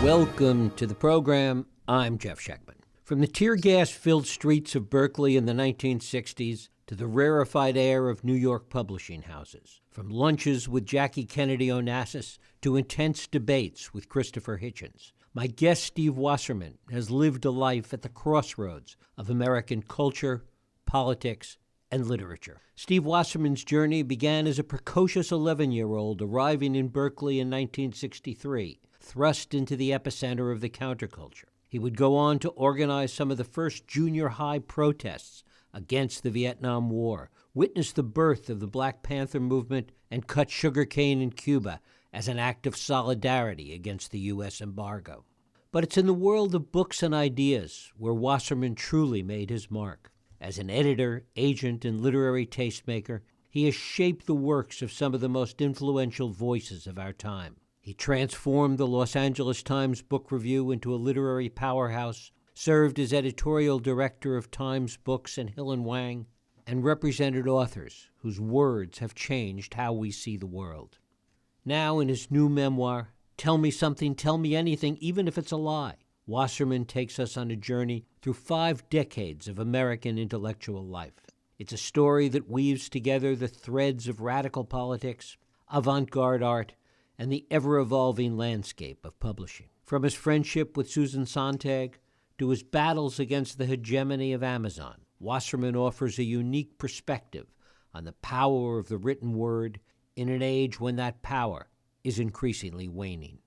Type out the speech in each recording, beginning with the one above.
Welcome to the program. I'm Jeff Schechtman. From the tear gas-filled streets of Berkeley in the 1960s to the rarefied air of New York publishing houses, from lunches with Jackie Kennedy Onassis to intense debates with Christopher Hitchens, my guest Steve Wasserman has lived a life at the crossroads of American culture, politics, and literature. Steve Wasserman's journey began as a precocious 11-year-old arriving in Berkeley in 1963, thrust into the epicenter of the counterculture. He would go on to organize some of the first junior high protests against the Vietnam War, witness the birth of the Black Panther movement, and cut sugarcane in Cuba as an act of solidarity against the U.S. embargo. But it's in the world of books and ideas where Wasserman truly made his mark. As an editor, agent, and literary tastemaker, he has shaped the works of some of the most influential voices of our time. He transformed the Los Angeles Times Book Review into a literary powerhouse, served as editorial director of Times Books and Hill and Wang, and represented authors whose words have changed how we see the world. Now, in his new memoir, Tell Me Something, Tell Me Anything, Even If It's a Lie, Wasserman takes us on a journey through 5 decades of American intellectual life. It's a story that weaves together the threads of radical politics, avant-garde art, and the ever-evolving landscape of publishing. From his friendship with Susan Sontag to his battles against the hegemony of Amazon, Wasserman offers a unique perspective on the power of the written word in an age when that power is increasingly waning.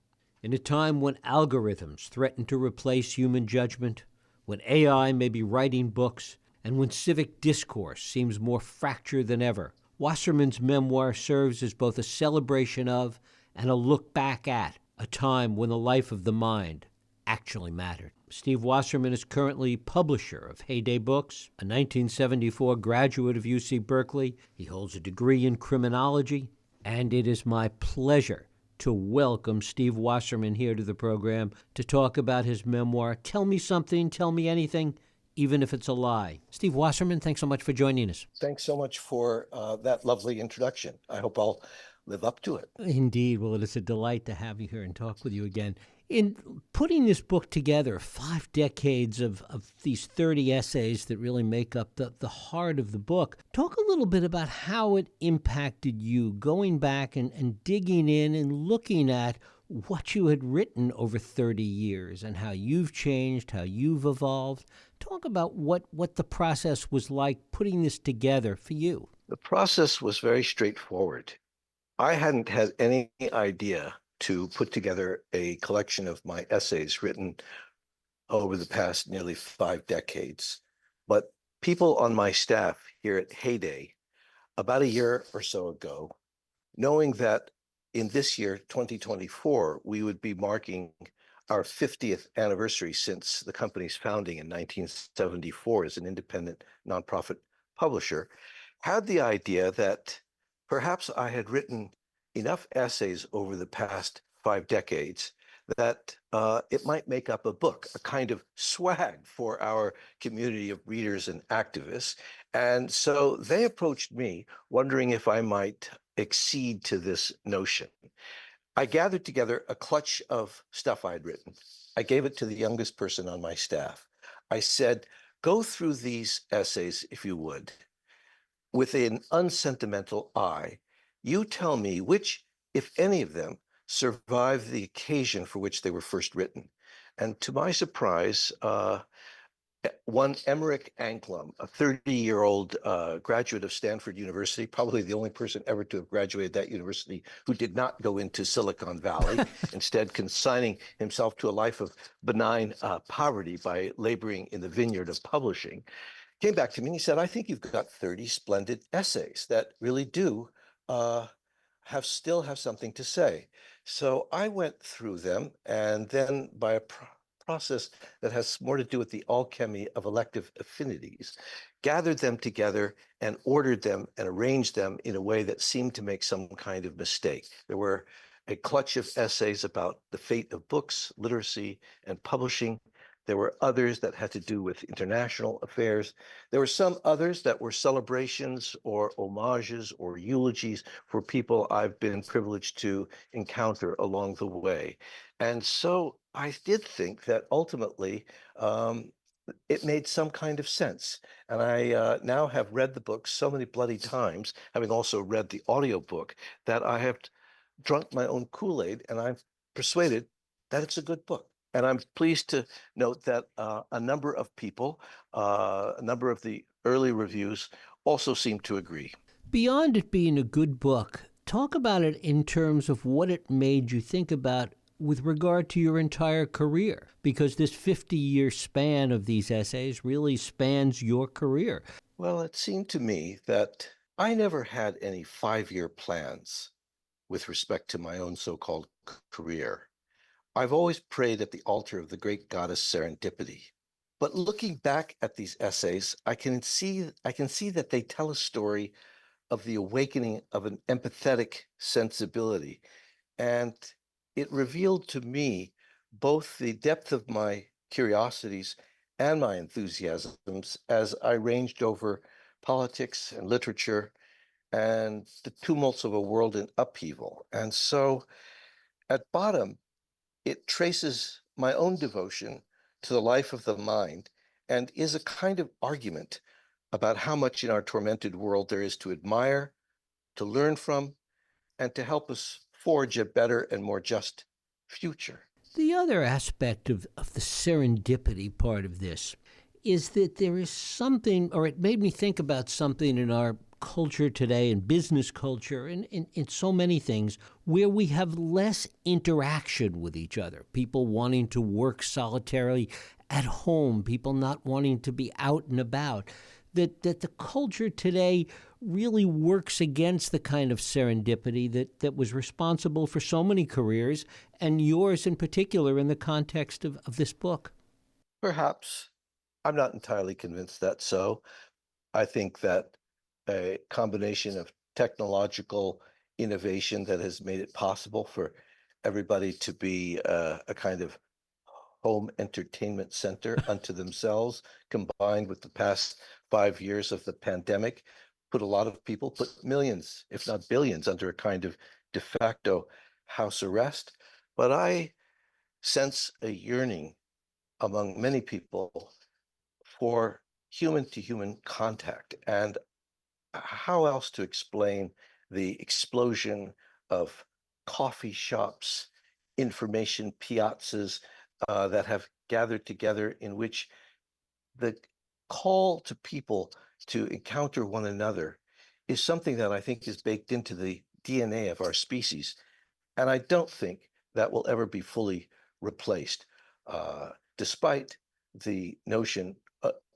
In a time when algorithms threaten to replace human judgment, when AI may be writing books, and when civic discourse seems more fractured than ever, Wasserman's memoir serves as both a celebration of and a look back at a time when the life of the mind actually mattered. Steve Wasserman is currently publisher of Heyday Books, a 1974 graduate of UC Berkeley. He holds a degree in criminology, and it is my pleasure to welcome Steve Wasserman here to the program to talk about his memoir, Tell Me Something, Tell Me Anything, Even If It's a Lie. Steve Wasserman, thanks so much for joining us. Thanks so much for that lovely introduction. I hope I'll live up to it. Indeed. Well, it is a delight to have you here and talk with you again. In putting this book together, 5 decades of these 30 essays that really make up the heart of the book, talk a little bit about how it impacted you, going back and digging in and looking at what you had written over 30 years and how you've changed, how you've evolved. Talk about what the process was like putting this together for you. The process was very straightforward. I hadn't had any idea to put together a collection of my essays written over the past nearly 5 decades. But people on my staff here at Heyday, about a year or so ago, knowing that in this year, 2024, we would be marking our 50th anniversary since the company's founding in 1974 as an independent nonprofit publisher, had the idea that perhaps I had written enough essays over the past 5 decades that it might make up a book, a kind of swag for our community of readers and activists. And so they approached me wondering if I might accede to this notion. I gathered together a clutch of stuff I'd written. I gave it to the youngest person on my staff. I said, go through these essays, if you would, with an unsentimental eye. You tell me which, if any of them, survived the occasion for which they were first written. And to my surprise, one Emmerich Anklum, a 30-year-old graduate of Stanford University, probably the only person ever to have graduated that university who did not go into Silicon Valley, instead consigning himself to a life of benign poverty by laboring in the vineyard of publishing, came back to me and he said, I think you've got 30 splendid essays that really do still have something to say. So I went through them, and then by a process that has more to do with the alchemy of elective affinities, gathered them together and ordered them and arranged them in a way that seemed to make some kind of mistake. There were a clutch of essays about the fate of books, literacy, and publishing. There were others that had to do with international affairs. There were some others that were celebrations or homages or eulogies for people I've been privileged to encounter along the way. And so I did think that ultimately um, it made some kind of sense. And I now have read the book so many bloody times, having also read the audiobook, that I have drunk my own Kool-Aid and I'm persuaded that it's a good book. And I'm pleased to note that a number of people, a number of the early reviews also seem to agree. Beyond it being a good book, talk about it in terms of what it made you think about with regard to your entire career, because this 50-year span of these essays really spans your career. Well, it seemed to me that I never had any 5-year plans with respect to my own so-called career. I've always prayed at the altar of the great goddess serendipity. But looking back at these essays, I can see that they tell a story of the awakening of an empathetic sensibility. And it revealed to me both the depth of my curiosities and my enthusiasms as I ranged over politics and literature and the tumults of a world in upheaval. And so at bottom, it traces my own devotion to the life of the mind and is a kind of argument about how much in our tormented world there is to admire, to learn from, and to help us forge a better and more just future. The other aspect of the serendipity part of this is that there is something, or it made me think about something in our culture today, in business culture, and in so many things, where we have less interaction with each other. People wanting to work solitarily at home, people not wanting to be out and about. That the culture today really works against the kind of serendipity that was responsible for so many careers, and yours in particular in the context of this book. Perhaps I'm not entirely convinced that's so. I think that a combination of technological innovation that has made it possible for everybody to be a kind of home entertainment center unto themselves, combined with the past 5 years of the pandemic, put a lot of people, put millions, if not billions, under a kind of de facto house arrest. But I sense a yearning among many people for human to human contact. And how else to explain the explosion of coffee shops, information piazzas that have gathered together, in which the call to people to encounter one another is something that I think is baked into the DNA of our species. And I don't think that will ever be fully replaced, despite the notion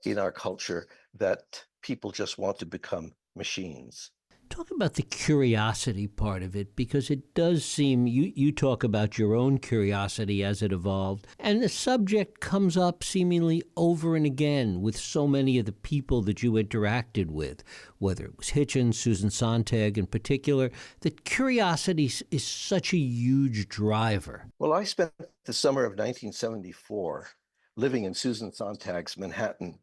in our culture that people just want to become machines. Talk about the curiosity part of it, because it does seem you talk about your own curiosity as it evolved, and the subject comes up seemingly over and again with so many of the people that you interacted with, whether it was Hitchens, Susan Sontag in particular. That curiosity is such a huge driver. Well, I spent the summer of 1974 living in Susan Sontag's Manhattan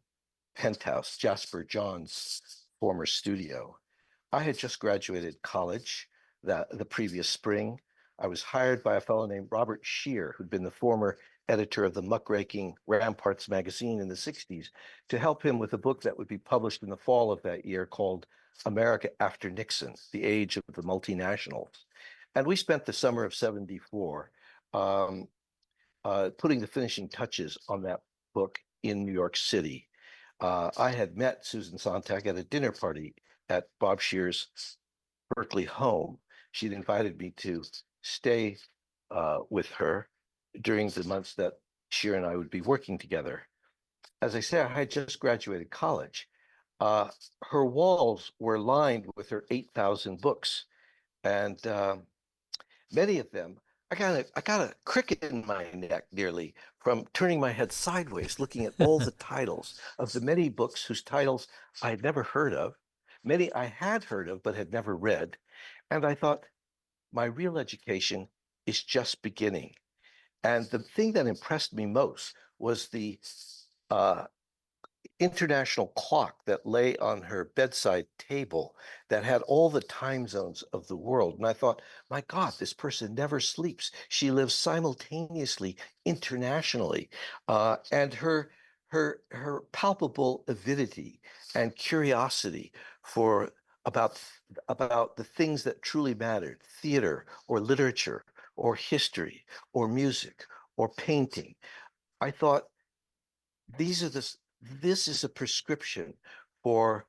penthouse, Jasper John's former studio. I had just graduated college the previous spring. I was hired by a fellow named Robert Shear, who'd been the former editor of the muckraking Ramparts magazine in the 60s, to help him with a book that would be published in the fall of that year called America After Nixon, The Age of the Multinationals. And we spent the summer of 74 um, putting the finishing touches on that book in New York City. I had met Susan Sontag at a dinner party at Bob Shear's Berkeley home. She'd invited me to stay with her during the months that Shear and I would be working together. As I say, I had just graduated college. Uh, Her walls were lined with her 8,000 books, and many of them, I got a cricket in my neck nearly from turning my head sideways, looking at all the titles of the many books whose titles I had never heard of, many I had heard of but had never read. And I thought, my real education is just beginning. And the thing that impressed me most was the uh, international clock that lay on her bedside table that had all the time zones of the world. And I thought, my God, this person never sleeps. She lives simultaneously internationally. And her palpable avidity and curiosity for about about the things that truly mattered, theater or literature or history or music or painting. I thought this is a prescription for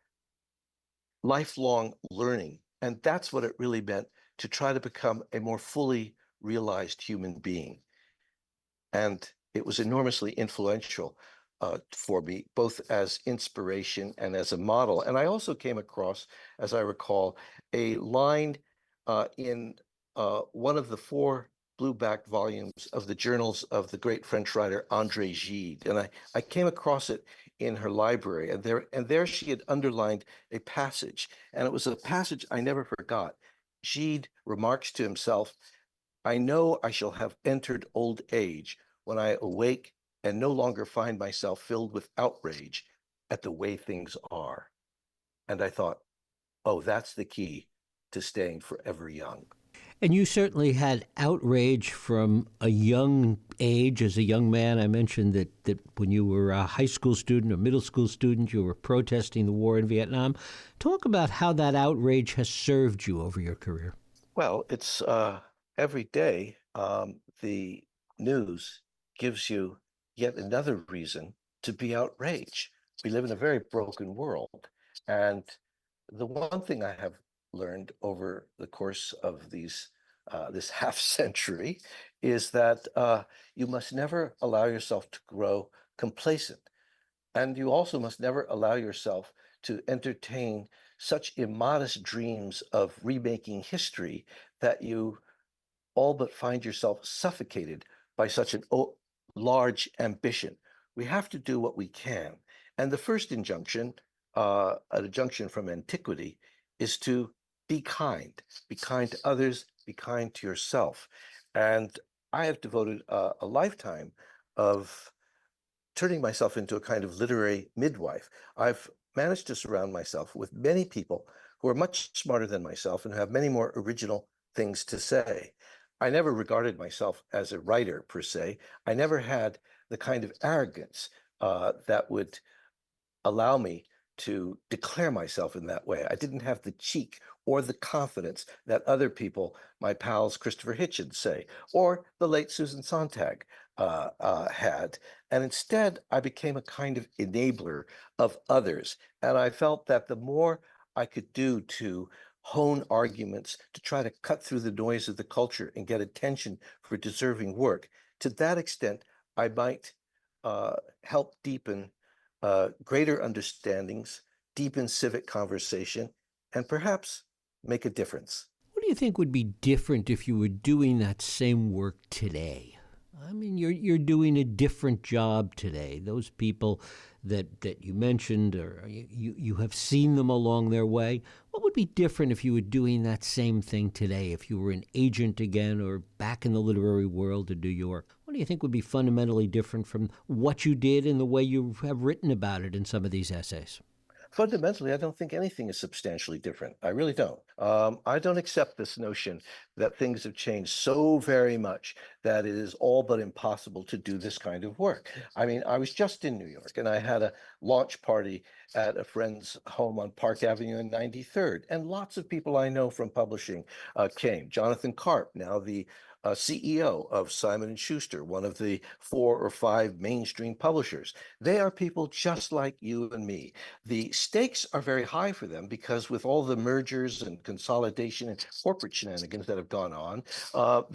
lifelong learning. And that's what it really meant to try to become a more fully realized human being. And it was enormously influential for me, both as inspiration and as a model. And I also came across, as I recall, a line in one of the four blue-backed volumes of the journals of the great French writer André Gide. And I came across it in her library, and there she had underlined a passage, and it was a passage I never forgot. Gide remarks to himself, I know I shall have entered old age when I awake and no longer find myself filled with outrage at the way things are. And I thought, oh, that's the key to staying forever young. And you certainly had outrage from a young age as a young man. I mentioned that when you were a high school student or middle school student, you were protesting the war in Vietnam. Talk about how that outrage has served you over your career. Well, it's every day the news gives you yet another reason to be outraged. We live in a very broken world. And the one thing I have learned over the course of this half century is that you must never allow yourself to grow complacent. And you also must never allow yourself to entertain such immodest dreams of remaking history that you all but find yourself suffocated by such an large ambition. We have to do what we can. And the first injunction, an injunction from antiquity, is to be kind to others, be kind to yourself. And I have devoted a lifetime of turning myself into a kind of literary midwife. I've managed to surround myself with many people who are much smarter than myself and have many more original things to say. I never regarded myself as a writer per se. I never had the kind of arrogance that would allow me to declare myself in that way. I didn't have the cheek or the confidence that other people, my pals Christopher Hitchens, say, or the late Susan Sontag had. And instead, I became a kind of enabler of others. And I felt that the more I could do to hone arguments, to try to cut through the noise of the culture and get attention for deserving work, to that extent, I might help deepen greater understandings, deepen civic conversation, and perhaps make a difference. What do you think would be different if you were doing that same work today? I mean, you're doing a different job today. Those people that you mentioned, or you have seen them along their way. What would be different if you were doing that same thing today? If you were an agent again, or back in the literary world in New York, what do you think would be fundamentally different from what you did and the way you have written about it in some of these essays? Fundamentally, I don't think anything is substantially different. I really don't. I don't accept this notion that things have changed so very much that it is all but impossible to do this kind of work. I mean, I was just in New York and I had a launch party at a friend's home on Park Avenue in 93rd, and lots of people I know from publishing came. Jonathan Karp, now the CEO of Simon and Schuster, one of the 4 or 5 mainstream publishers. They are people just like you and me. The stakes are very high for them because with all the mergers and consolidation and corporate shenanigans that have gone on,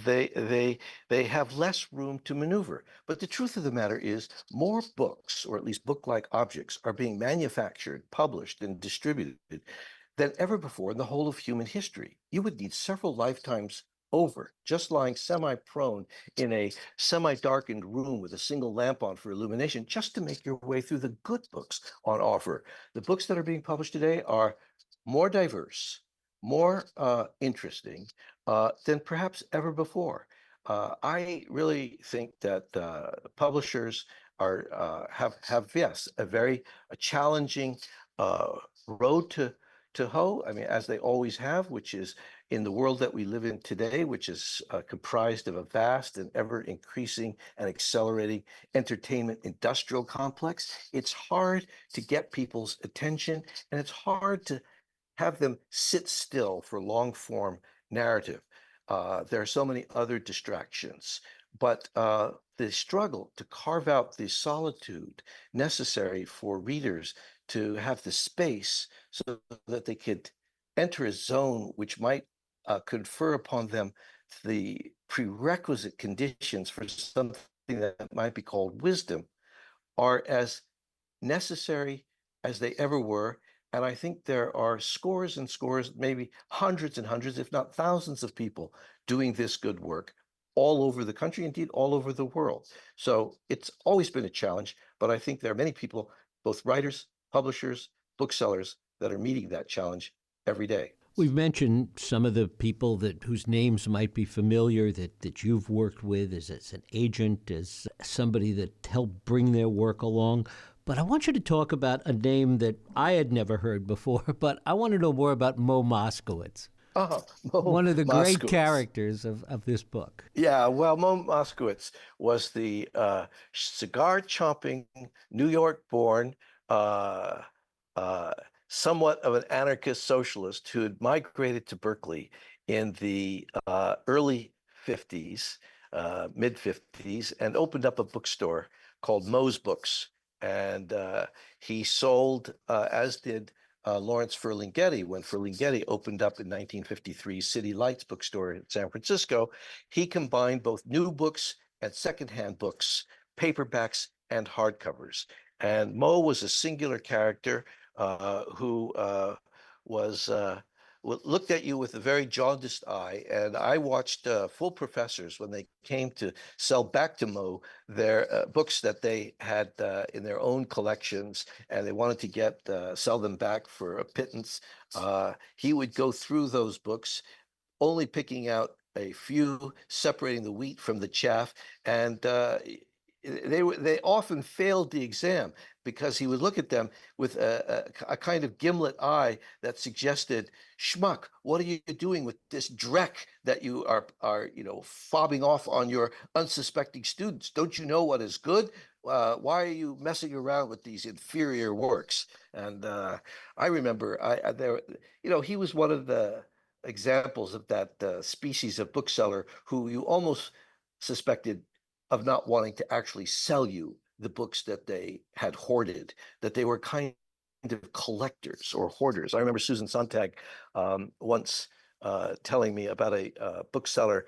they have less room to maneuver. But the truth of the matter is, more books, or at least book-like objects, are being manufactured, published, and distributed than ever before in the whole of human history. You would need several lifetimes over, just lying semi-prone in a semi-darkened room with a single lamp on for illumination, just to make your way through the good books on offer. The books that are being published today are more diverse, more interesting than perhaps ever before. I really think that publishers have yes a challenging road to hoe. I mean, as they always have, which is in the world that we live in today, which is comprised of a vast and ever increasing and accelerating entertainment industrial complex. It's hard to get people's attention, and it's hard to have them sit still for long form narrative. There are so many other distractions, but the struggle to carve out the solitude necessary for readers to have the space so that they could enter a zone which might confer upon them the prerequisite conditions for something that might be called wisdom are as necessary as they ever were. And I think there are scores and scores, maybe hundreds and hundreds, if not thousands of people doing this good work all over the country, indeed all over the world. So it's always been a challenge, but I think there are many people, both writers, publishers, booksellers, that are meeting that challenge every day. We've mentioned some of the people that whose names might be familiar that you've worked with as an agent, as somebody that helped bring their work along. But I want you to talk about a name that I had never heard before, but I want to know more about Mo Moskowitz, Mo one of the great Moskowitz. characters of this book. Yeah, well, Mo Moskowitz was the cigar chomping, New York born, uh, uh, somewhat of an anarchist socialist who had migrated to Berkeley in the early 50s, mid 50s, and opened up a bookstore called Mo's Books. And he sold, as did Lawrence Ferlinghetti, when Ferlinghetti opened up in 1953 City Lights bookstore in San Francisco. He combined both new books and secondhand books, paperbacks and hardcovers. And Mo was a singular character who was looked at you with a very jaundiced eye. And I watched full professors when they came to sell back to Mo their books that they had in their own collections, and they wanted to get sell them back for a pittance. He would go through those books, only picking out a few, separating the wheat from the chaff, and they often failed the exam because he would look at them with a kind of gimlet eye that suggested, "Schmuck, what are you doing with this dreck that you are fobbing off on your unsuspecting students? Don't you know what is good? Why are you messing around with these inferior works?" And I remember he was one of the examples of that species of bookseller who you almost suspected of not wanting to actually sell you the books that they had hoarded, that they were kind of collectors or hoarders. I remember Susan Sontag once telling me about a bookseller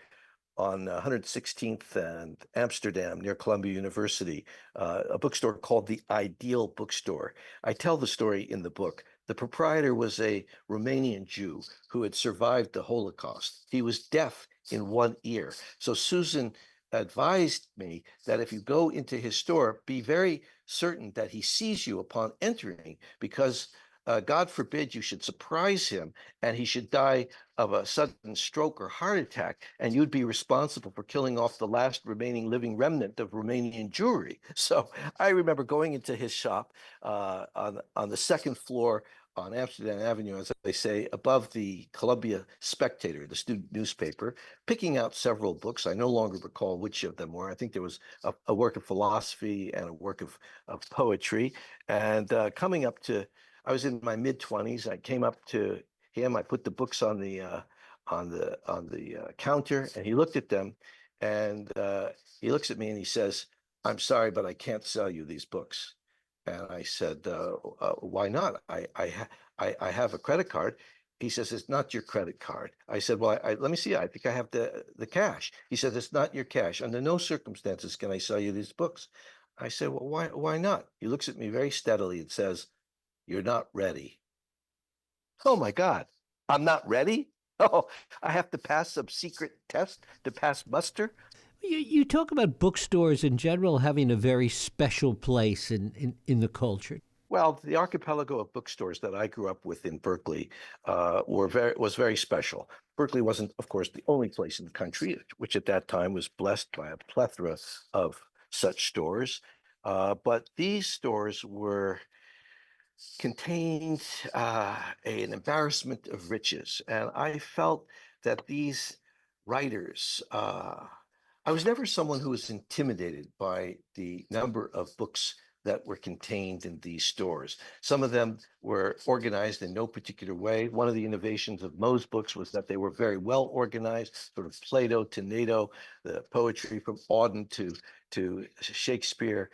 on 116th and Amsterdam near Columbia University, a bookstore called the Ideal Bookstore. I tell the story in the book. The proprietor was a Romanian Jew who had survived the Holocaust. He was deaf in one ear. So Susan advised me that if you go into his store, be very certain that he sees you upon entering, because God forbid you should surprise him and he should die of a sudden stroke or heart attack, and you'd be responsible for killing off the last remaining living remnant of Romanian Jewry. So I remember going into his shop on the second floor on Amsterdam Avenue, as they say, above the Columbia Spectator, the student newspaper, picking out several books. I no longer recall which of them were. I think there was a work of philosophy and a work of poetry. And coming up to, I was in my mid 20s. I came up to him. I put the books on the counter, and he looked at them, and he looks at me and he says, "I'm sorry, but I can't sell you these books." And I said, "Why not? I have a credit card." He says, "It's not your credit card." I said, "Well, let me see. I think I have the cash." He said, "It's not your cash. Under no circumstances can I sell you these books." I said, "Well, why not?" He looks at me very steadily and says, "You're not ready." Oh my God, I'm not ready? Oh, I have to pass some secret test to pass muster? You talk about bookstores in general having a very special place in the culture. Well, the archipelago of bookstores that I grew up with in Berkeley was very special. Berkeley wasn't, of course, the only place in the country, which at that time was blessed by a plethora of such stores. But these stores were contained an embarrassment of riches. And I felt that these writers, I was never someone who was intimidated by the number of books that were contained in these stores. Some of them were organized in no particular way. One of the innovations of Moe's books was that they were very well organized, sort of Plato to Nato, the poetry from Auden to Shakespeare,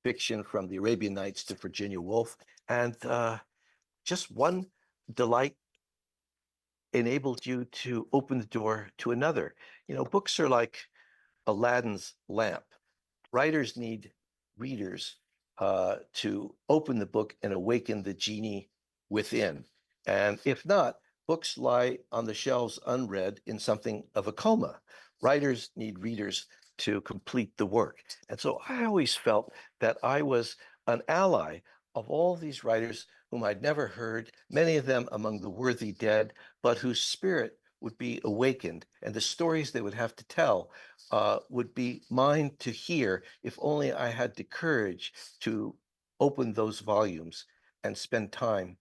fiction from the Arabian Nights to Virginia Woolf. And just one delight enabled you to open the door to another. Books are like Aladdin's lamp. Writers need readers to open the book and awaken the genie within. And if not, books lie on the shelves unread in something of a coma. Writers need readers to complete the work. And so I always felt that I was an ally of all these writers whom I'd never heard, many of them among the worthy dead, but whose spirit would be awakened, and the stories they would have to tell would be mine to hear if only I had the courage to open those volumes and spend time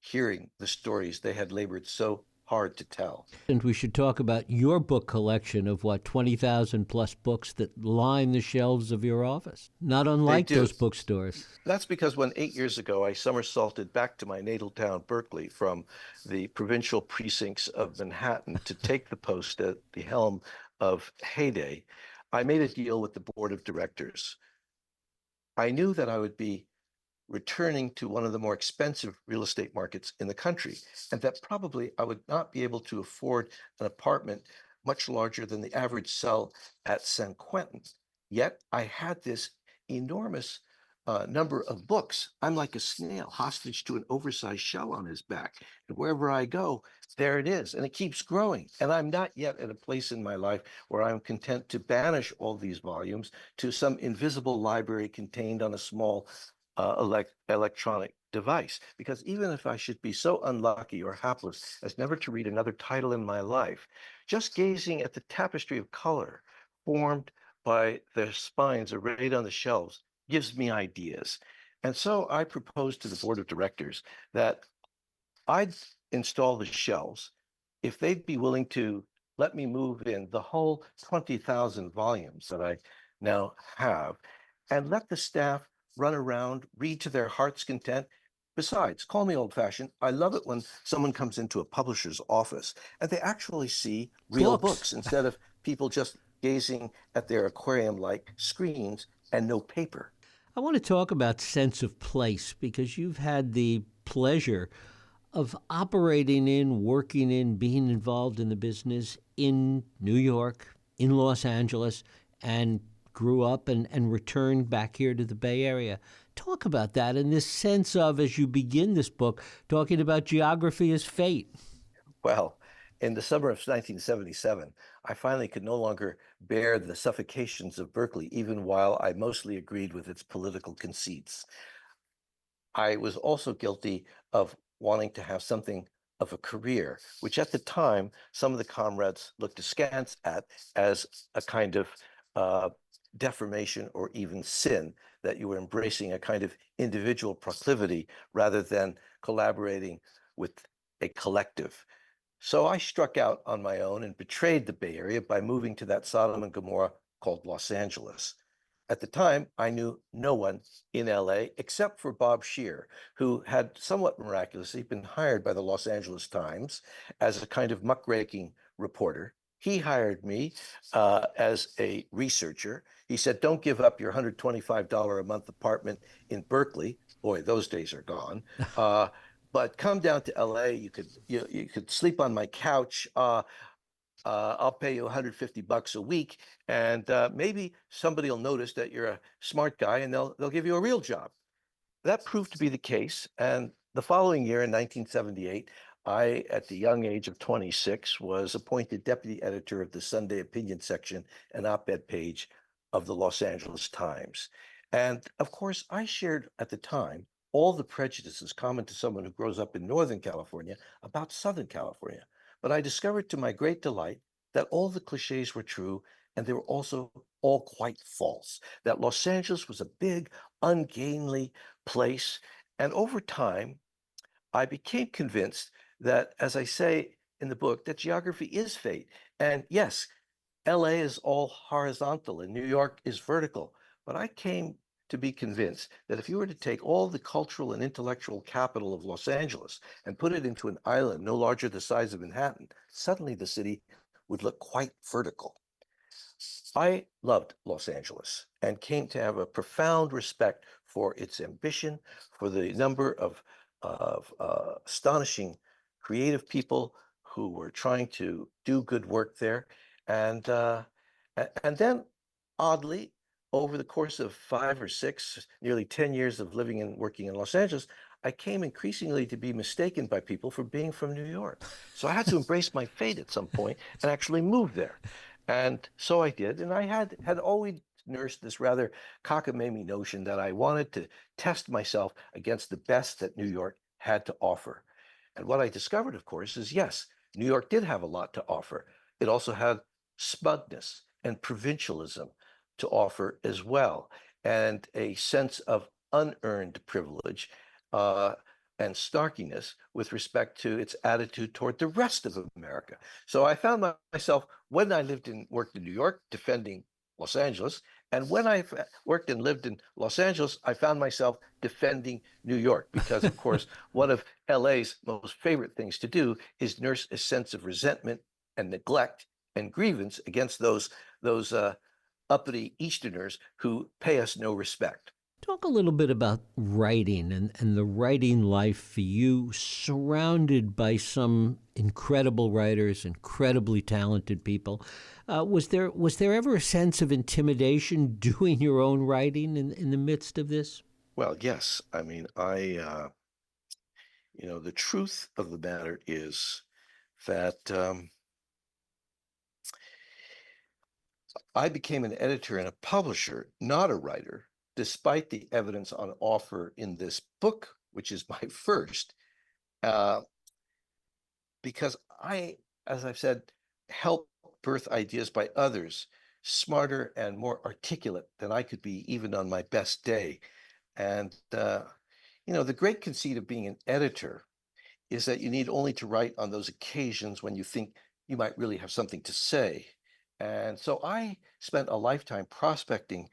hearing the stories they had labored so hard to tell. And we should talk about your book collection of what, 20,000 plus books that line the shelves of your office. Not They unlike do. those bookstores. That's because when 8 years ago I somersaulted back to my natal town, Berkeley, from the provincial precincts of Manhattan to take the post at the helm of Heyday, I made a deal with the board of directors. I knew that I would be returning to one of the more expensive real estate markets in the country, and that probably I would not be able to afford an apartment much larger than the average cell at San Quentin. Yet I had this enormous number of books. I'm like a snail hostage to an oversized shell on his back. And wherever I go, there it is. And it keeps growing. And I'm not yet at a place in my life where I'm content to banish all these volumes to some invisible library contained on a small electronic device. Because even if I should be so unlucky or hapless as never to read another title in my life, just gazing at the tapestry of color formed by the spines arrayed on the shelves gives me ideas. And so I proposed to the board of directors that I'd install the shelves if they'd be willing to let me move in the whole 20,000 volumes that I now have and let the staff run around, read to their heart's content. Besides, call me old fashioned. I love it when someone comes into a publisher's office and they actually see real Books. books instead of people just gazing at their aquarium like screens and no paper. I want to talk about sense of place because you've had the pleasure of operating in, working in, being involved in the business in New York, in Los Angeles, and grew up and returned back here to the Bay Area. Talk about that in this sense of, as you begin this book, talking about geography as fate. Well, in the summer of 1977, I finally could no longer bear the suffocations of Berkeley, even while I mostly agreed with its political conceits. I was also guilty of wanting to have something of a career, which at the time some of the comrades looked askance at as a kind of uh, deformation or even sin, that you were embracing a kind of individual proclivity rather than collaborating with a collective. So I struck out on my own and betrayed the Bay Area by moving to that Sodom and Gomorrah called Los Angeles. At the time, I knew no one in LA except for Bob Shear, who had somewhat miraculously been hired by the Los Angeles Times as a kind of muckraking reporter. He hired me as a researcher. He said, "Don't give up your $125 a month apartment in Berkeley." Boy, those days are gone. But come down to LA. You could sleep on my couch. I'll pay you 150 bucks a week, and maybe somebody will notice that you're a smart guy, and they'll give you a real job. That proved to be the case, and the following year in 1978, I, at the young age of 26, was appointed deputy editor of the Sunday opinion section and op-ed page of the Los Angeles Times. And of course, I shared at the time all the prejudices common to someone who grows up in Northern California about Southern California. But I discovered to my great delight that all the cliches were true, and they were also all quite false, that Los Angeles was a big, ungainly place. And over time, I became convinced that, as I say in the book, that geography is fate. And yes, LA is all horizontal and New York is vertical. But I came to be convinced that if you were to take all the cultural and intellectual capital of Los Angeles and put it into an island no larger the size of Manhattan, suddenly the city would look quite vertical. I loved Los Angeles and came to have a profound respect for its ambition, for the number of astonishing creative people who were trying to do good work there. And then, oddly, over the course of 5 or 6, nearly 10 years of living and working in Los Angeles, I came increasingly to be mistaken by people for being from New York. So I had to embrace my fate at some point and actually move there. And so I did. And I had always nursed this rather cockamamie notion that I wanted to test myself against the best that New York had to offer. And what I discovered, of course, is yes, New York did have a lot to offer. It also had smugness and provincialism to offer as well, and a sense of unearned privilege uh, and snarkiness with respect to its attitude toward the rest of America. So I found myself, when I worked in New York, defending Los Angeles, and when I worked and lived in Los Angeles, I found myself defending New York because, of course, one of LA's most favorite things to do is nurse a sense of resentment and neglect and grievance against those uppity Easterners who pay us no respect. Talk a little bit about writing and the writing life for you, surrounded by some incredible writers, incredibly talented people. Was there ever a sense of intimidation doing your own writing in the midst of this? Well, yes. I mean, the truth of the matter is that I became an editor and a publisher, not a writer, despite the evidence on offer in this book, which is my first, uh, because as I've said, help birth ideas by others smarter and more articulate than I could be even on my best day. And, the great conceit of being an editor is that you need only to write on those occasions when you think you might really have something to say. And so I spent a lifetime prospecting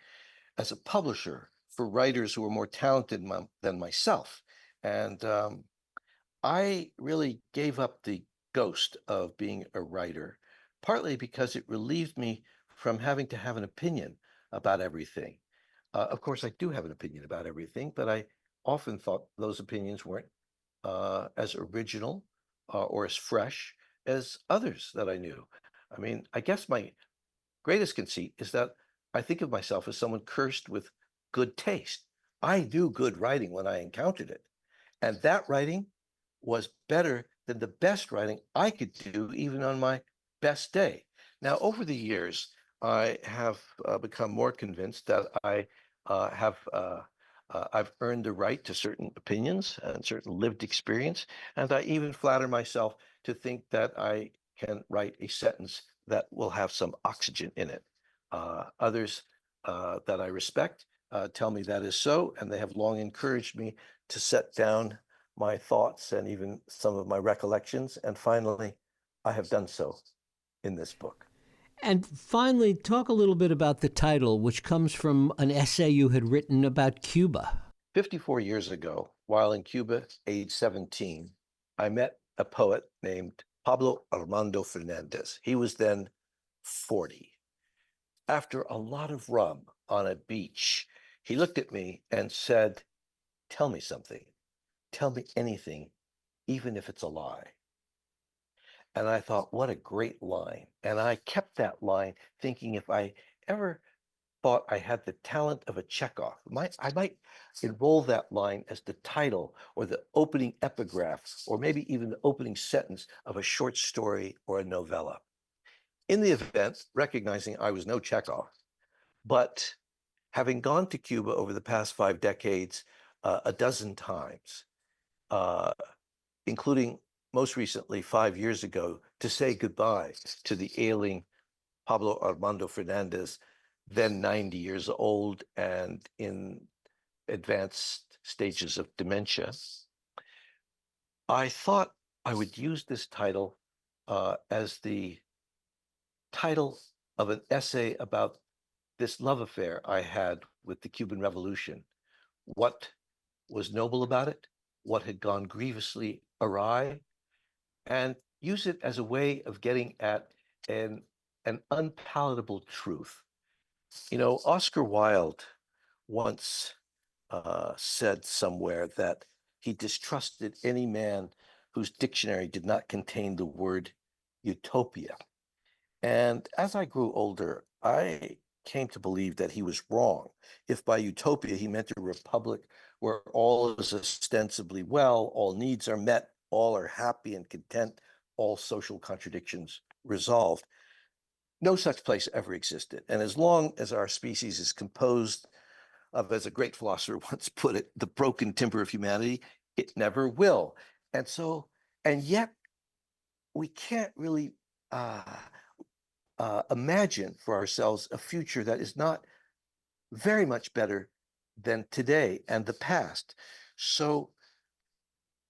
as a publisher for writers who were more talented than myself. And I really gave up the ghost of being a writer, partly because it relieved me from having to have an opinion about everything. Of course, I do have an opinion about everything, but I often thought those opinions weren't as original or as fresh as others that I knew. I mean, I guess my greatest conceit is that I think of myself as someone cursed with good taste. I do good writing when I encountered it. And that writing was better than the best writing I could do, even on my best day. Now, over the years, I have become more convinced that I've earned the right to certain opinions and certain lived experience, and I even flatter myself to think that I can write a sentence that will have some oxygen in it. Others that I respect tell me that is so, and they have long encouraged me to set down my thoughts and even some of my recollections. And finally, I have done so in this book. And finally, talk a little bit about the title, which comes from an essay you had written about Cuba. 54 years ago, while in Cuba, age 17, I met a poet named Pablo Armando Fernandez. He was then 40. After a lot of rum on a beach, he looked at me and said, "Tell me something. Tell me anything, even if it's a lie." And I thought, what a great line. And I kept that line thinking if I ever thought I had the talent of a Chekhov, I might enroll that line as the title or the opening epigraph, or maybe even the opening sentence of a short story or a novella. In the event, recognizing I was no Chekhov, but having gone to Cuba over the past 5 decades a dozen times, uh, including most recently 5 years ago, to say goodbye to the ailing Pablo Armando Fernandez, then 90 years old and in advanced stages of dementia, I thought I would use this title as the title of an essay about this love affair I had with the Cuban Revolution. What was noble about it? What had gone grievously awry? And use it as a way of getting at an unpalatable truth. You know, Oscar Wilde once said somewhere that he distrusted any man whose dictionary did not contain the word utopia. And as I grew older, I came to believe that he was wrong. If by utopia he meant a republic where all is ostensibly well, all needs are met, all are happy and content, all social contradictions resolved, no such place ever existed. And as long as our species is composed of, as a great philosopher once put it, the broken timber of humanity, it never will. And so, and yet we can't really imagine for ourselves a future that is not very much better than today and the past. So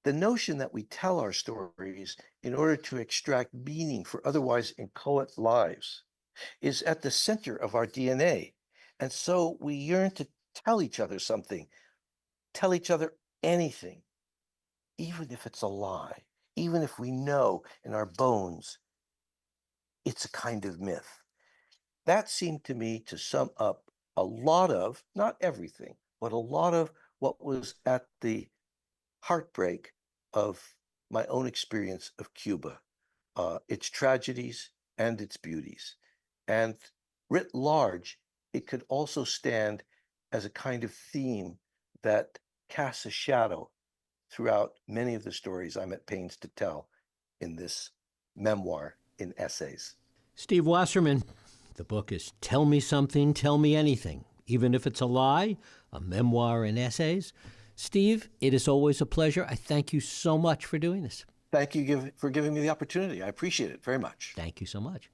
the notion that we tell our stories in order to extract meaning for otherwise inchoate lives is at the center of our DNA. And so we yearn to tell each other something, tell each other anything, even if it's a lie, even if we know in our bones it's a kind of myth. That seemed to me to sum up a lot of, not everything, but a lot of what was at the heartbreak of my own experience of Cuba, its tragedies and its beauties. And writ large, it could also stand as a kind of theme that casts a shadow throughout many of the stories I'm at pains to tell in this memoir in essays. Steve Wasserman, the book is Tell Me Something, Tell Me Anything, even if it's a lie, a memoir in essays. Steve, it is always a pleasure. I thank you so much for doing this. Thank you for giving me the opportunity. I appreciate it very much. Thank you so much.